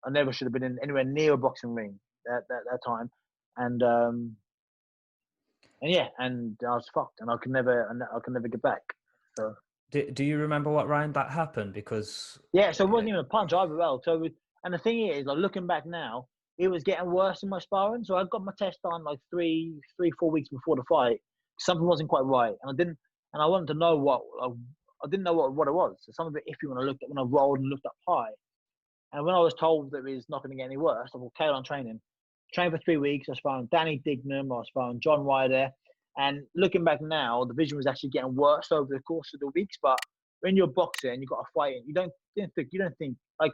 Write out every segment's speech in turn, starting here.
I never should have been anywhere near a boxing ring that time. And yeah, and I was fucked, and I could never get back. So Do you remember what round that happened? Because yeah, so it wasn't even a punch either. Well, and the thing is, like looking back now, it was getting worse in my sparring. So I got my test done like 4 weeks before the fight. Something wasn't quite right, and I wanted to know what I didn't know what it was. So something a bit iffy when I rolled and looked up high. And when I was told that it was not going to get any worse, I thought, carry on training. Trained for 3 weeks. I was sparring Danny Dignam. I was sparring John Ryder. And looking back now, the vision was actually getting worse over the course of the weeks. But when you're boxing and you've got a fight, you don't think like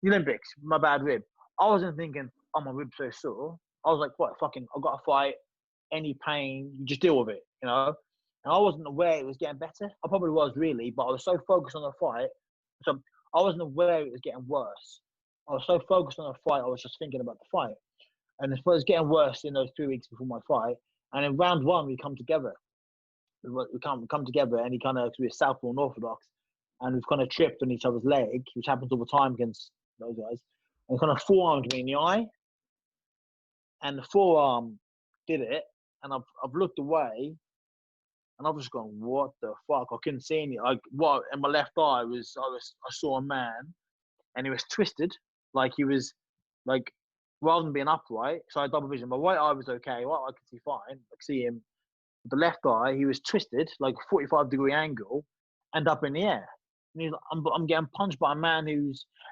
the Olympics, my bad rib. I wasn't thinking, oh, my rib's so sore. I was like, what, fucking, I've got a fight. Any pain, you just deal with it, you know? And I wasn't aware it was getting better. I probably was really, but I was so focused on the fight. So I wasn't aware it was getting worse. I was so focused on the fight, I was just thinking about the fight. And it was getting worse in those 3 weeks before my fight. And in round one, we come together. We come together, and we're southpaw and orthodox, and we've kind of tripped on each other's leg, which happens all the time against those guys. And kind of forearmed me in the eye, and the forearm did it. And I've looked away, and I've just gone, what the fuck? I couldn't see any. Like what? In my left eye I saw a man, and he was twisted, like he was, like rather than being upright. So I had double vision. My right eye was okay. Right eye could see fine. I could see him. The left eye, he was twisted, like a 45-degree angle, and up in the air. And he's like, I'm getting punched by a man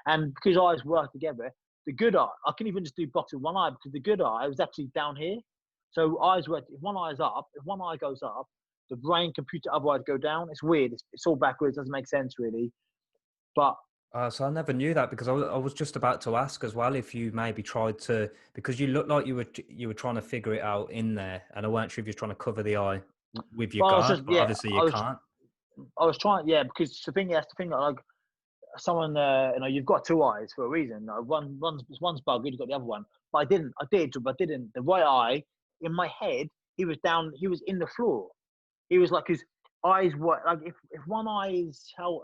and because eyes work together, the good eye, I couldn't even just do boxing with one eye because the good eye was actually down here. So eyes work, if one eye is up, if one eye goes up, the brain computer other eyes go down. It's weird. It's all backwards. It doesn't make sense really. But so I never knew that, because I was just about to ask as well if you maybe tried to, because you looked like you were trying to figure it out in there, and I weren't sure if you were trying to cover the eye with your guard, but obviously you can't. I was trying, yeah, because that's the thing. Like someone, you've got two eyes for a reason. One's bugged, you've got the other one. But I didn't. I didn't. The right eye in my head, he was down. He was in the floor. He was like his eyes were like if one eye is held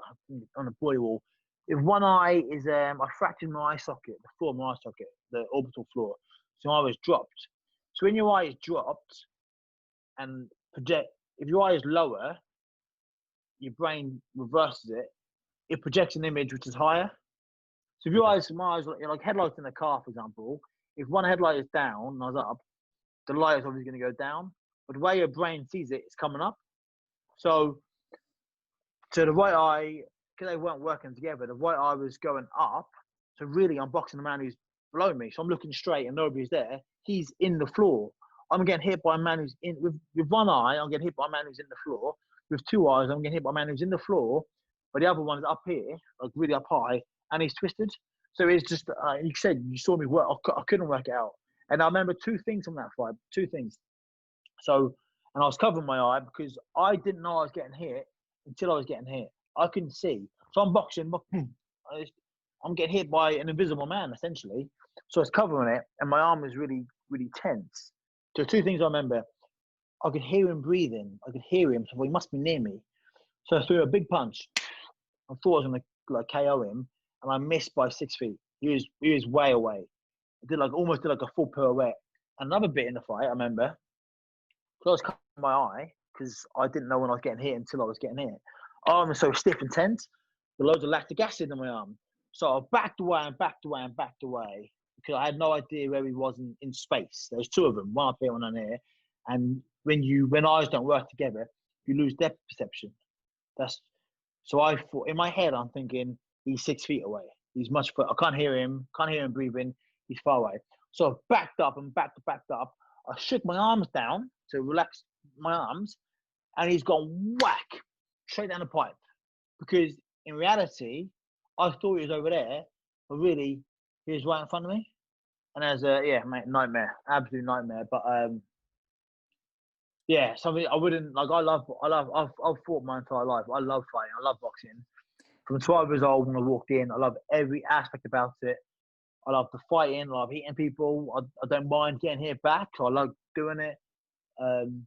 on a boy wall. If one eye is, I fractured my eye socket, the floor of my eye socket, the orbital floor. So my eye was dropped. So when your eye is dropped and project, if your eye is lower, your brain reverses it. It projects an image which is higher. So if your eyes, my eyes, like headlights in a car, for example, if one headlight is down and I was up, the light is obviously going to go down. But the way your brain sees it, it's coming up. So the right eye, because they weren't working together, the right eye was going up. So really, I'm boxing the man who's below me. So I'm looking straight and nobody's there. He's in the floor. I'm getting hit by a man who's in, with one eye, I'm getting hit by a man who's in the floor. With two eyes, I'm getting hit by a man who's in the floor, but the other one's up here, like really up high, and he's twisted. So it's just, you said, you saw me work, I couldn't work it out. And I remember two things from that fight, two things. So, and I was covering my eye because I didn't know I was getting hit until I was getting hit. I couldn't see. So I'm boxing, I'm getting hit by an invisible man, essentially. So I was covering it, and my arm was really, really tense. So two things I remember. I could hear him breathing. I could hear him, so he must be near me. So I threw a big punch. I thought I was going to KO him, and I missed by 6 feet. He was way away. I almost did like a full pirouette. Another bit in the fight, I remember, because I was covering my eye, because I didn't know when I was getting hit until I was getting hit. Arm was so stiff and tense, with loads of lactic acid in my arm. So I backed away and backed away and backed away, because I had no idea where he was in space. There was two of them, one up here, one on here. And when eyes don't work together, you lose depth perception. So I thought, in my head, I'm thinking, he's 6 feet away. He's much further. I can't hear him breathing. He's far away. So I backed up and backed up. I shook my arms down to relax my arms, and he's gone whack straight down the pipe. Because in reality, I thought he was over there, but really, he was right in front of me. And as nightmare, absolute nightmare. But yeah, something I wouldn't like. I've fought my entire life. I love fighting. I love boxing. From 12 years old when I walked in, I love every aspect about it. I love the fighting. I love hitting people. I don't mind getting hit back. So I love doing it. In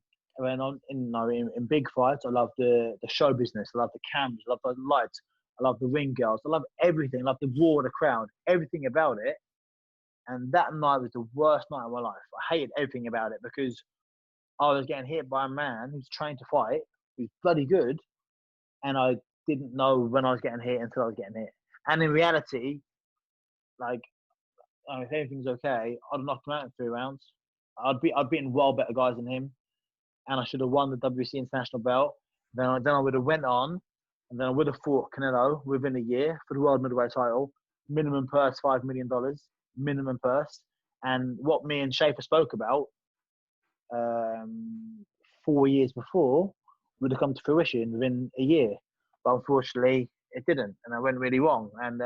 big fights, I love the show business. I love the cameras. I love the lights. I love the ring girls. I love everything. I love the roar of the crowd. Everything about it. And that night was the worst night of my life. I hated everything about it because I was getting hit by a man who's trained to fight, who's bloody good, and I didn't know when I was getting hit until I was getting hit. And in reality, like, if everything's okay, I'd knocked him out in 3 rounds. I'd beaten well better guys than him, and I should have won the WC International belt. Then I would have went on, and then I would have fought Canelo within a year for the world middleweight title. Minimum purse, $5 million, minimum purse. And what me and Schaefer spoke about 4 years before would have come to fruition within a year. But unfortunately, it didn't, and I went really wrong. And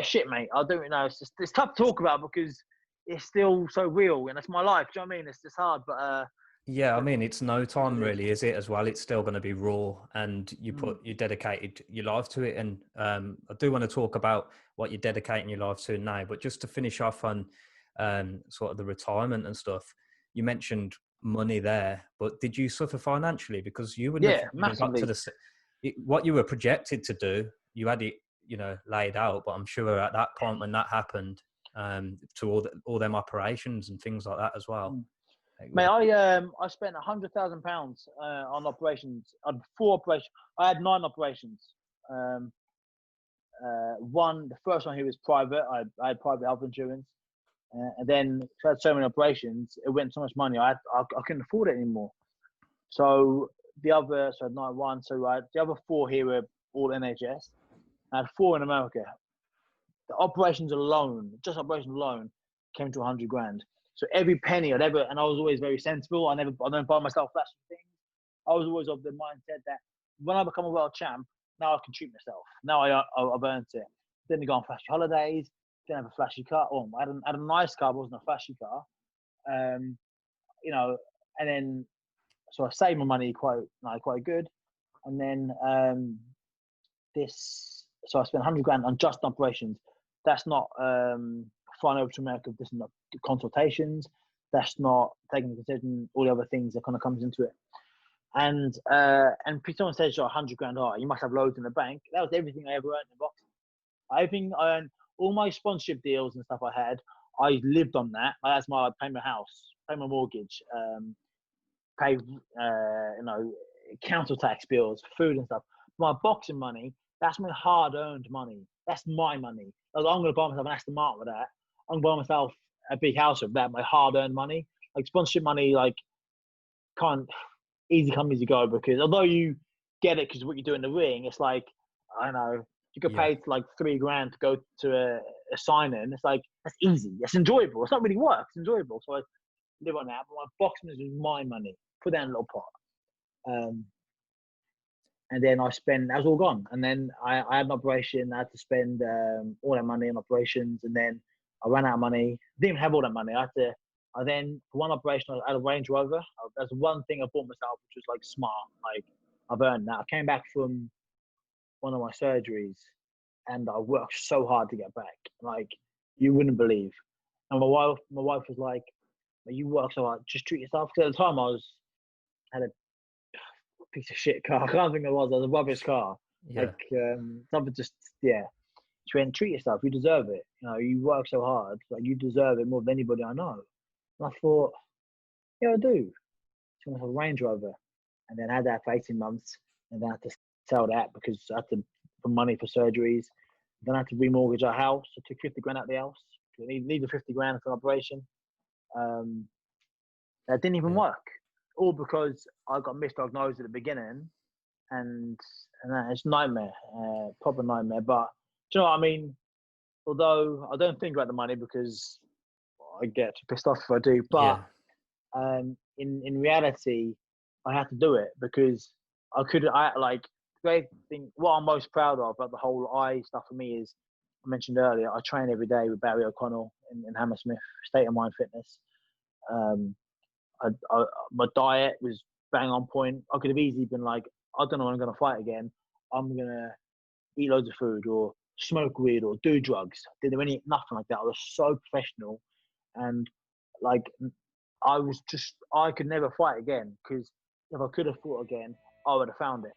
shit, mate. I don't know. It's tough to talk about because it's still so real, and it's my life. Do you know what I mean? It's just hard, but yeah, I mean, it's no time really, is it? As well, it's still going to be raw, and you dedicated your life to it. And I do want to talk about what you're dedicating your life to now. But just to finish off on sort of the retirement and stuff, you mentioned money there, but did you suffer financially? Because you wouldn't have massively. got to what you were projected to do. You had it, laid out. But I'm sure at that point when that happened, to all them operations and things like that as well. Mate, I spent £100,000 on operations. I had 4 operations. I had 9 operations. The first one here was private. I had private health insurance, and then I had so many operations. It went so much money. I couldn't afford it anymore. So I had 9 So the other 4 here were all NHS. I had 4 in America. The operations alone, came to 100 grand. So every penny I'd ever, and I was always very sensible. I don't buy myself flashy things. I was always of the mindset that when I become a world champ, now I can treat myself. Now I've earned it. Didn't go on flashy holidays. Didn't have a flashy car. Oh, I had a nice car, but it wasn't a flashy car. And then so I saved my money quite good. And then so I spent 100 grand on just operations. That's not flying over to America. This is not consultations. That's not taking into consideration all the other things that kind of comes into it. And someone says you're 100 grand, you must have loads in the bank. That was everything I ever earned in boxing. Everything I earned, all my sponsorship deals and stuff I had, I lived on that. That's my pay my house, pay my mortgage, pay council tax bills, food and stuff. My boxing money, that's my hard-earned money. That's my money. I'm going to buy myself an Aston Martin with that. I'm going to buy myself a big house with that, my hard-earned money. Like sponsorship money, like can't easy come, easy go, because although you get it because of what you do in the ring, it's like, I don't know, you could pay like $3 grand to go to a sign-in. It's like, that's easy. It's enjoyable. It's not really work. It's enjoyable. So I live on that. But my boxing is my money. Put that in a little pot. And then that was all gone. And then I had an operation. I had to spend all that money on operations. And then I ran out of money. Didn't even have all that money. I then, for one operation, I had a Range Rover. That's one thing I bought myself, which was like smart. Like, I've earned that. I came back from one of my surgeries and I worked so hard to get back. Like, you wouldn't believe. And my wife was like, you work so hard, just treat yourself. Because at the time had a piece of shit car. I can't think it was. It was a rubbish car. Yeah. Like, something just, yeah. She went, treat yourself. You deserve it. You work so hard. Like, you deserve it more than anybody I know. And I thought, yeah, I do. She went to a Range Rover. And then I had that for 18 months. And then I had to sell that because I had to put money for surgeries. Then I had to remortgage our house. I took 50 grand out of the house. I needed 50 grand for an operation. That didn't even work. All because I got misdiagnosed at the beginning. And it's nightmare, proper nightmare. But do you know what I mean? Although I don't think about the money because I get pissed off if I do. But in reality, I had to do it because the great thing, what I'm most proud of about the whole eye stuff for me is, I mentioned earlier, I train every day with Barry O'Connell in Hammersmith, State of Mind Fitness. My diet was bang on point. I could have easily been like, I don't know when I'm going to fight again. I'm going to eat loads of food or smoke weed or do drugs. Didn't do nothing like that. I was so professional. And like, I could never fight again because if I could have fought again, I would have found it.